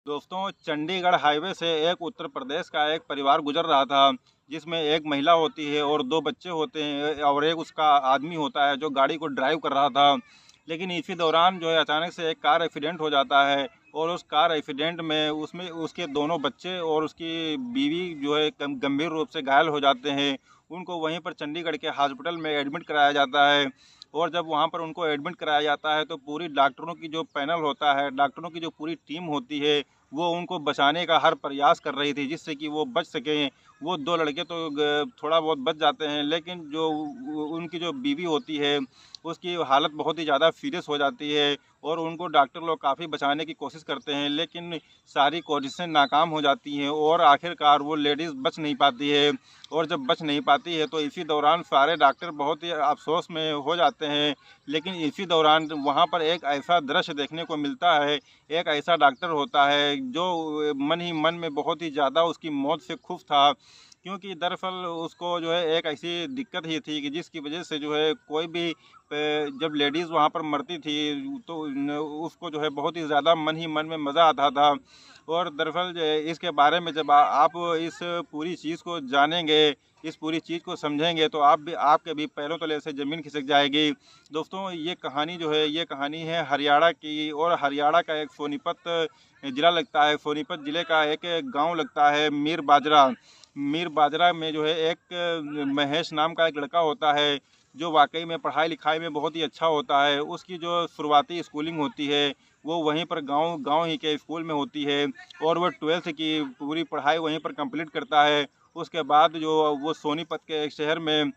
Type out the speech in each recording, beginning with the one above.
दोस्तों, चंडीगढ़ हाईवे से एक उत्तर प्रदेश का एक परिवार गुजर रहा था, जिसमें एक महिला होती है और 2 बच्चे होते हैं और एक उसका आदमी होता है जो गाड़ी को ड्राइव कर रहा था। लेकिन इसी दौरान जो है अचानक से एक कार एक्सीडेंट हो जाता है और उस कार एक्सीडेंट में उसमें उसके दोनों बच्चे और उसकी बीवी जो है गंभीर रूप से घायल हो जाते हैं। उनको वहीं पर चंडीगढ़ के हॉस्पिटल में एडमिट कराया जाता है और जब वहाँ पर उनको एडमिट कराया जाता है तो पूरी डॉक्टरों की जो पैनल होता है, डॉक्टरों की जो पूरी टीम होती है, वो उनको बचाने का हर प्रयास कर रही थी जिससे कि वो बच सकें। वो 2 लड़के तो थोड़ा बहुत बच जाते हैं, लेकिन जो उनकी जो बीवी होती है उसकी हालत बहुत ही ज़्यादा सीरियस हो जाती है और उनको डॉक्टर लोग काफ़ी बचाने की कोशिश करते हैं, लेकिन सारी कोशिशें नाकाम हो जाती हैं और आखिरकार वो लेडीज़ बच नहीं पाती है। और जब बच नहीं पाती है तो इसी दौरान सारे डॉक्टर बहुत ही अफसोस में हो जाते हैं। लेकिन इसी दौरान वहाँ पर एक ऐसा दृश्य देखने को मिलता है, एक ऐसा डॉक्टर होता है जो मन ही मन में बहुत ही ज़्यादा उसकी मौत से खुश था, क्योंकि दरअसल उसको जो है एक ऐसी दिक्कत ही थी कि जिसकी वजह से जो है कोई भी जब लेडीज़ वहाँ पर मरती थी तो उसको जो है बहुत ही ज़्यादा मन ही मन में मज़ा आता था। और दरअसल इसके बारे में जब आप इस पूरी चीज़ को जानेंगे, इस पूरी चीज़ को समझेंगे तो आपके भी पैरों तले से ज़मीन खिसक जाएगी। दोस्तों, ये कहानी जो है ये कहानी है हरियाणा की और हरियाणा का एक सोनीपत ज़िला लगता है। सोनीपत ज़िले का एक गांव लगता है मीर बाजरा। मीर बाजरा में जो है एक महेश नाम का एक लड़का होता है जो वाकई में पढ़ाई लिखाई में बहुत ही अच्छा होता है। उसकी जो शुरुआती स्कूलिंग होती है वो वहीं पर गांव गांव ही के स्कूल में होती है और वो 12th की पूरी पढ़ाई वहीं पर कंप्लीट करता है। उसके बाद जो वो सोनीपत के एक शहर में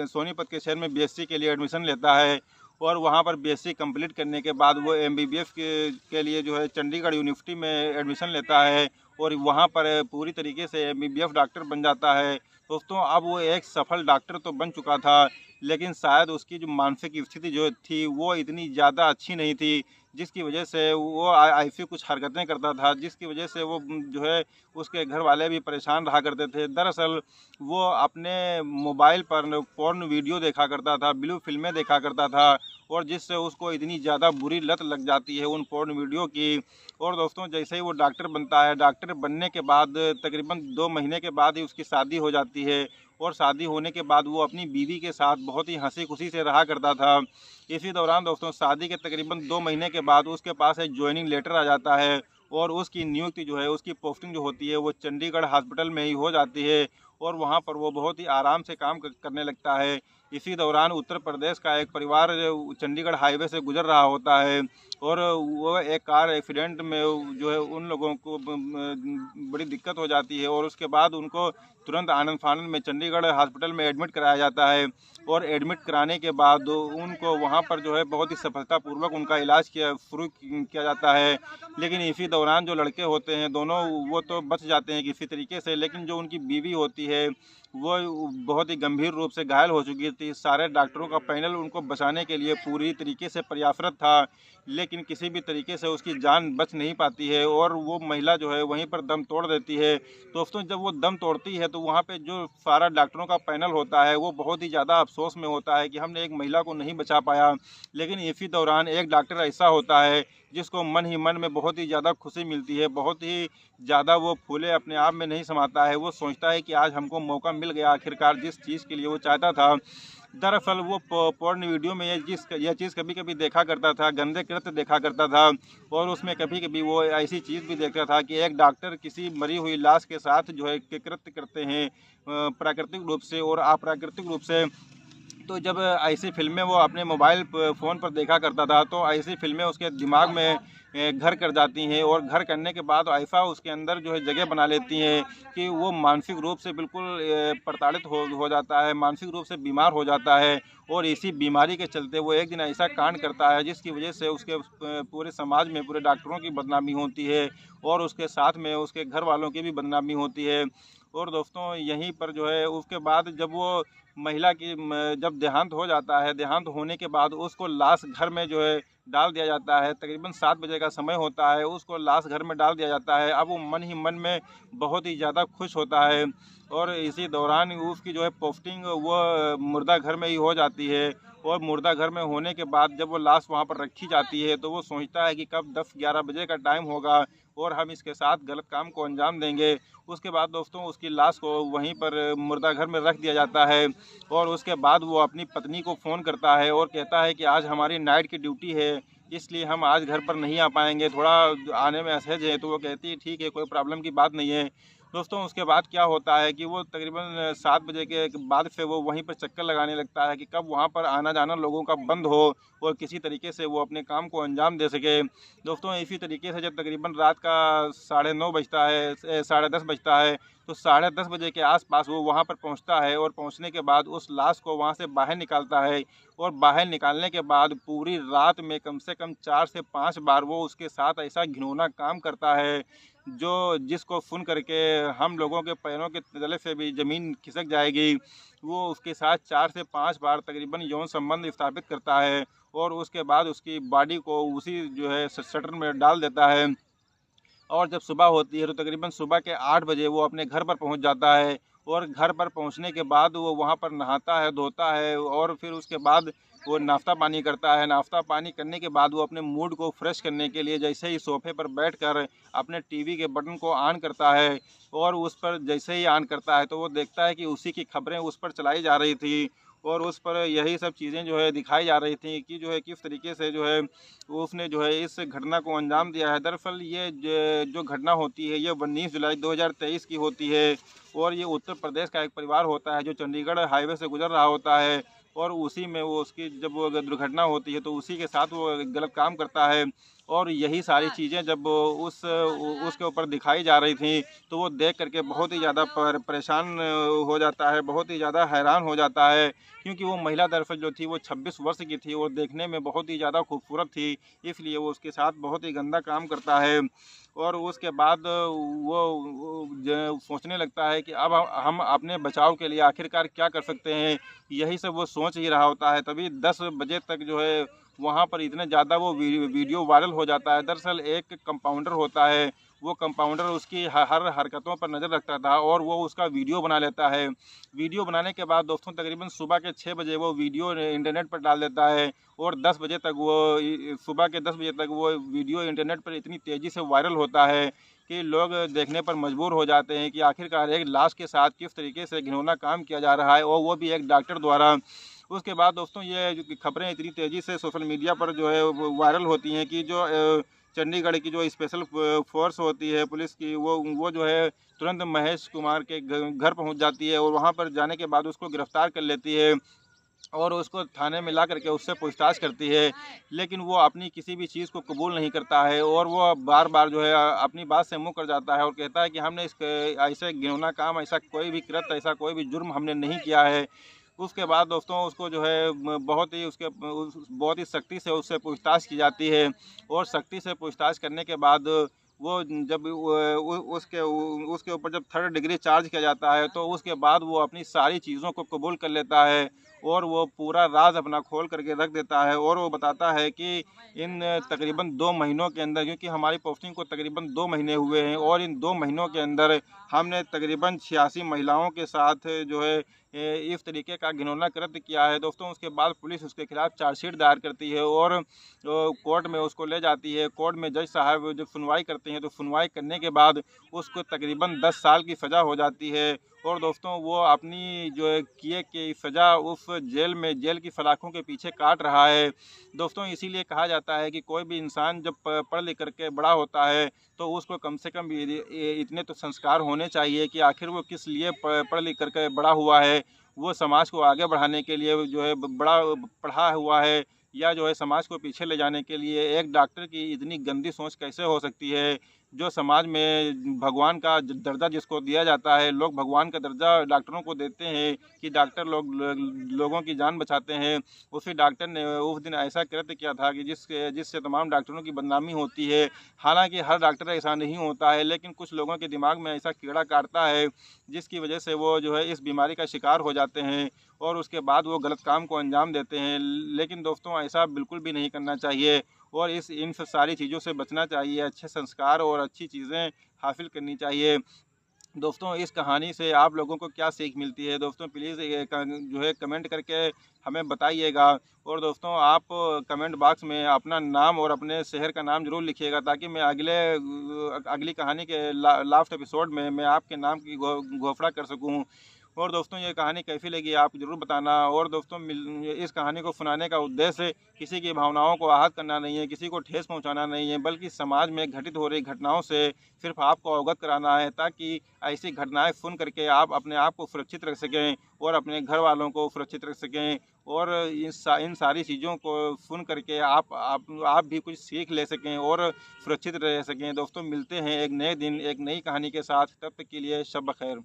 सोनीपत के शहर में बीएससी के लिए एडमिशन लेता है और वहाँ पर बीएससी कंप्लीट करने के बाद वो एमबीबीएस के लिए जो है चंडीगढ़ यूनिवर्सिटी में एडमिशन लेता है और वहाँ पर पूरी तरीके से एमबीबीएस डॉक्टर बन जाता है। दोस्तों, अब वो एक सफल डॉक्टर तो बन चुका था, लेकिन शायद उसकी जो मानसिक स्थिति जो थी वो इतनी ज़्यादा अच्छी नहीं थी, जिसकी वजह से वो ऐसी कुछ हरकतें करता था जिसकी वजह से वो जो है उसके घर वाले भी परेशान रहा करते थे। दरअसल वो अपने मोबाइल पर पोर्न वीडियो देखा करता था, ब्लू फ़िल्में देखा करता था और जिससे उसको इतनी ज़्यादा बुरी लत लग जाती है उन पोर्न वीडियो की। और दोस्तों, जैसे ही वो डॉक्टर बनता है, डॉक्टर बनने के बाद तकरीबन 2 महीने के बाद ही उसकी शादी हो जाती है और शादी होने के बाद वो अपनी बीवी के साथ बहुत ही हँसी खुशी से रहा करता था। इसी दौरान दोस्तों, शादी के तकरीबन 2 महीने के बाद उसके पास एक जॉइनिंग लेटर आ जाता है और उसकी नियुक्ति जो है, उसकी पोस्टिंग जो होती है वो चंडीगढ़ हॉस्पिटल में ही हो जाती है और वहाँ पर वो बहुत ही आराम से काम करने लगता है। इसी दौरान उत्तर प्रदेश का एक परिवार चंडीगढ़ हाईवे से गुजर रहा होता है और वो एक कार एक्सीडेंट में जो है उन लोगों को बड़ी दिक्कत हो जाती है और उसके बाद उनको तुरंत आनंद फानंद में चंडीगढ़ हॉस्पिटल में एडमिट कराया जाता है और एडमिट कराने के बाद उनको वहाँ पर जो है बहुत ही सफलतापूर्वक उनका इलाज शुरू किया जाता है। लेकिन इसी दौरान जो लड़के होते हैं दोनों, वो तो बच जाते हैं किसी तरीके से, लेकिन जो उनकी बीवी होती है वो बहुत ही गंभीर रूप से घायल हो चुकी थी। सारे डॉक्टरों का पैनल उनको बचाने के लिए पूरी तरीके से प्रयासरत था, लेकिन किसी भी तरीके से उसकी जान बच नहीं पाती है और वो महिला जो है वहीं पर दम तोड़ देती है। दोस्तों, जब वो दम तोड़ती है तो वहाँ पे जो सारा डॉक्टरों का पैनल होता है वो बहुत ही ज़्यादा अफसोस में होता है कि हमने एक महिला को नहीं बचा पाया। लेकिन इसी दौरान एक डॉक्टर ऐसा होता है जिसको मन ही मन में बहुत ही ज़्यादा खुशी मिलती है, बहुत ही ज़्यादा वो फूले अपने आप में नहीं समाता है। वो सोचता है कि आज हमको मौका मिल गया आखिरकार जिस चीज़ के लिए वो चाहता था। दरअसल वो पोर्न वीडियो में ये चीज़ कभी-कभी देखा करता था, गंदे कृत्य देखा करता था और उसमें कभी-कभी वो ऐसी चीज़ भी देखता था कि एक डॉक्टर किसी मरी हुई लाश के साथ जो है कि कृत्य करते हैं प्राकृतिक रूप से और अप्राकृतिक रूप से। तो जब ऐसी फ़िल्में वो अपने मोबाइल फ़ोन पर देखा करता था तो ऐसी फ़िल्में उसके दिमाग में घर कर जाती हैं और घर करने के बाद ऐसा उसके अंदर जो है जगह बना लेती हैं कि वो मानसिक रूप से बिल्कुल प्रताड़ित हो जाता है, मानसिक रूप से बीमार हो जाता है और इसी बीमारी के चलते वो एक दिन ऐसा कांड करता है जिसकी वजह से उसके पूरे समाज में पूरे डॉक्टरों की बदनामी होती है और उसके साथ में उसके घर वालों की भी बदनामी होती है। और दोस्तों, यहीं पर जो है उसके बाद जब वो महिला की जब देहांत हो जाता है, देहांत होने के बाद उसको लाश घर में जो है डाल दिया जाता है। तकरीबन 7 बजे का समय होता है, उसको लाश घर में डाल दिया जाता है। अब वो मन ही मन में बहुत ही ज़्यादा खुश होता है और इसी दौरान उसकी जो है पोस्टिंग वो मुर्दा घर में ही हो जाती है। और मुर्दा घर में होने के बाद जब वो लाश वहाँ पर रखी जाती है तो वो सोचता है कि कब 10-11 बजे का टाइम होगा और हम इसके साथ गलत काम को अंजाम देंगे। उसके बाद दोस्तों उसकी लाश को वहीं पर मुर्दा घर में रख दिया जाता है और उसके बाद वो अपनी पत्नी को फ़ोन करता है और कहता है कि आज हमारी नाइट की ड्यूटी है, इसलिए हम आज घर पर नहीं आ पाएंगे, थोड़ा आने में असहज है। तो वो कहती है ठीक है, कोई प्रॉब्लम की बात नहीं है। दोस्तों उसके बाद क्या होता है कि वो तकरीबन 7 बजे के बाद से वो वहीं पर चक्कर लगाने लगता है कि कब वहाँ पर आना जाना लोगों का बंद हो और किसी तरीके से वो अपने काम को अंजाम दे सके। दोस्तों इसी तरीके से जब तकरीबन रात का 9:30 बजता है, 10:30 बजता है, तो 10:30 बजे के आसपास वो वहाँ पर पहुँचता है और पहुँचने के बाद उस लाश को वहाँ से बाहर निकालता है। और बाहर निकालने के बाद पूरी रात में कम से कम 4 से 5 बार वो उसके साथ ऐसा घिनौना काम करता है, जो जिसको सुन करके हम लोगों के पैरों के तले से भी ज़मीन खिसक जाएगी। वो उसके साथ 4 से 5 बार तकरीबन यौन संबंध स्थापित करता है और उसके बाद उसकी बॉडी को उसी जो है शटर में डाल देता है। और जब सुबह होती है तो तकरीबन सुबह के 8 बजे वो अपने घर पर पहुंच जाता है और घर पर पहुंचने के बाद वो वहां पर नहाता है, धोता है और फिर उसके बाद वो नाश्ता पानी करता है। नाश्ता पानी करने के बाद वो अपने मूड को फ्रेश करने के लिए जैसे ही सोफे पर बैठकर अपने टीवी के बटन को ऑन करता है और उस पर जैसे ही ऑन करता है तो वो देखता है कि उसी की खबरें उस पर चलाई जा रही थी और उस पर यही सब चीज़ें जो है दिखाई जा रही थी कि जो है किस तरीके से जो है उसने जो है इस घटना को अंजाम दिया है। दरअसल ये जो घटना होती है ये 19 जुलाई 2023 की होती है और ये उत्तर प्रदेश का एक परिवार होता है जो चंडीगढ़ हाईवे से गुजर रहा होता है और उसी में वो उसकी जब वो दुर्घटना होती है तो उसी के साथ वो गलत काम करता है। और यही सारी चीज़ें जब उसके ऊपर दिखाई जा रही थी तो वो देख करके बहुत ही ज़्यादा परेशान हो जाता है, बहुत ही ज़्यादा हैरान हो जाता है क्योंकि वो महिला दरअसल जो थी वो 26 वर्ष की थी और देखने में बहुत ही ज़्यादा खूबसूरत थी, इसलिए वो उसके साथ बहुत ही गंदा काम करता है। और उसके बाद वो सोचने लगता है कि अब हम अपने बचाव के लिए आखिरकार क्या कर सकते हैं, यही सब वो सोच ही रहा होता है। तभी 10 बजे तक जो है वहाँ पर इतने ज़्यादा वो वीडियो वायरल हो जाता है। दरअसल एक कंपाउंडर होता है, वो कंपाउंडर उसकी हर हरकतों पर नज़र रखता था और वो उसका वीडियो बना लेता है। वीडियो बनाने के बाद दोस्तों तकरीबन सुबह के 6 बजे वो वीडियो इंटरनेट पर डाल देता है और 10 बजे तक वो सुबह के 10 बजे तक वो वीडियो इंटरनेट पर इतनी तेज़ी से वायरल होता है कि लोग देखने पर मजबूर हो जाते हैं कि आखिरकार एक लाश के साथ किस तरीके से घिनौना काम किया जा रहा है और वो भी एक डॉक्टर द्वारा। उसके बाद दोस्तों ये जो खबरें इतनी तेज़ी से सोशल मीडिया पर जो है वो वायरल होती हैं कि जो चंडीगढ़ की जो स्पेशल फोर्स होती है पुलिस की वो जो है तुरंत महेश कुमार के घर पहुंच जाती है और वहां पर जाने के बाद उसको गिरफ्तार कर लेती है और उसको थाने में ला करके उससे पूछताछ करती है। लेकिन वो अपनी किसी भी चीज़ को कबूल नहीं करता है और वो बार बार जो है अपनी बात से मुँह कर जाता है और कहता है कि हमने इस ऐसे घिनौना काम, ऐसा कोई भी कृत्य, ऐसा कोई भी जुर्म हमने नहीं किया है। उसके बाद दोस्तों उसको जो है बहुत ही सख्ती से उससे पूछताछ की जाती है और सख्ती से पूछताछ करने के बाद वो जब उसके ऊपर जब 3rd डिग्री चार्ज किया जाता है तो उसके बाद वो अपनी सारी चीज़ों को कबूल कर लेता है और वो पूरा राज अपना खोल करके रख देता है और वो बताता है कि इन तकरीबन 2 महीनों के अंदर, क्योंकि हमारी पोस्टिंग को तकरीबन 2 महीने हुए हैं और इन 2 महीनों के अंदर हमने तकरीबन 86 महिलाओं के साथ जो है इस तरीके का घिनौना कृत्य किया है। दोस्तों उसके बाद पुलिस उसके खिलाफ चार्जशीट दायर करती है और कोर्ट में उसको ले जाती है। कोर्ट में जज साहब जब सुनवाई करते हैं तो सुनवाई करने के बाद उसको तकरीबन 10 साल की सज़ा हो जाती है और दोस्तों वो अपनी जो है किए की सज़ा उस जेल की सलाखों के पीछे काट रहा है। दोस्तों इसीलिए कहा जाता है कि कोई भी इंसान जब पढ़ लिख करके बड़ा होता है तो उसको कम से कम इतने तो संस्कार होने चाहिए कि आखिर वो किस लिए पढ़ लिख करके बड़ा हुआ है। वो समाज को आगे बढ़ाने के लिए जो है बड़ा पढ़ा हुआ है या जो है समाज को पीछे ले जाने के लिए। एक डॉक्टर की इतनी गंदी सोच कैसे हो सकती है, जो समाज में भगवान का दर्जा जिसको दिया जाता है, लोग भगवान का दर्जा डॉक्टरों को देते हैं कि डॉक्टर लोगों की जान बचाते हैं। उसी डॉक्टर ने उस दिन ऐसा कृत्य किया था कि जिससे तमाम डॉक्टरों की बदनामी होती है। हालांकि हर डॉक्टर ऐसा नहीं होता है, लेकिन कुछ लोगों के दिमाग में ऐसा कीड़ा काटता है जिसकी वजह से वो जो है इस बीमारी का शिकार हो जाते हैं और उसके बाद वो गलत काम को अंजाम देते हैं। लेकिन दोस्तों ऐसा बिल्कुल भी नहीं करना चाहिए और इन सब सारी चीज़ों से बचना चाहिए। अच्छे संस्कार और अच्छी चीज़ें हासिल करनी चाहिए। दोस्तों इस कहानी से आप लोगों को क्या सीख मिलती है दोस्तों, प्लीज़ ये जो है कमेंट करके हमें बताइएगा। और दोस्तों आप कमेंट बॉक्स में अपना नाम और अपने शहर का नाम ज़रूर लिखिएगा, ताकि मैं अगली कहानी के लास्ट एपिसोड में मैं आपके नाम की घोषणा कर सकूं। और दोस्तों ये कहानी कैसी लगी आप ज़रूर बताना। और दोस्तों इस कहानी को सुनाने का उद्देश्य किसी की भावनाओं को आहत करना नहीं है, किसी को ठेस पहुंचाना नहीं है, बल्कि समाज में घटित हो रही घटनाओं से सिर्फ आपको अवगत कराना है, ताकि ऐसी घटनाएं सुन करके आप अपने आप को सुरक्षित रख सकें और अपने घर वालों को सुरक्षित रख सकें। और इन सारी चीज़ों को सुन करके आप भी कुछ सीख ले सकें और सुरक्षित रह सकें। दोस्तों मिलते हैं एक नए दिन एक नई कहानी के साथ, तब तक के लिए शब बखैर।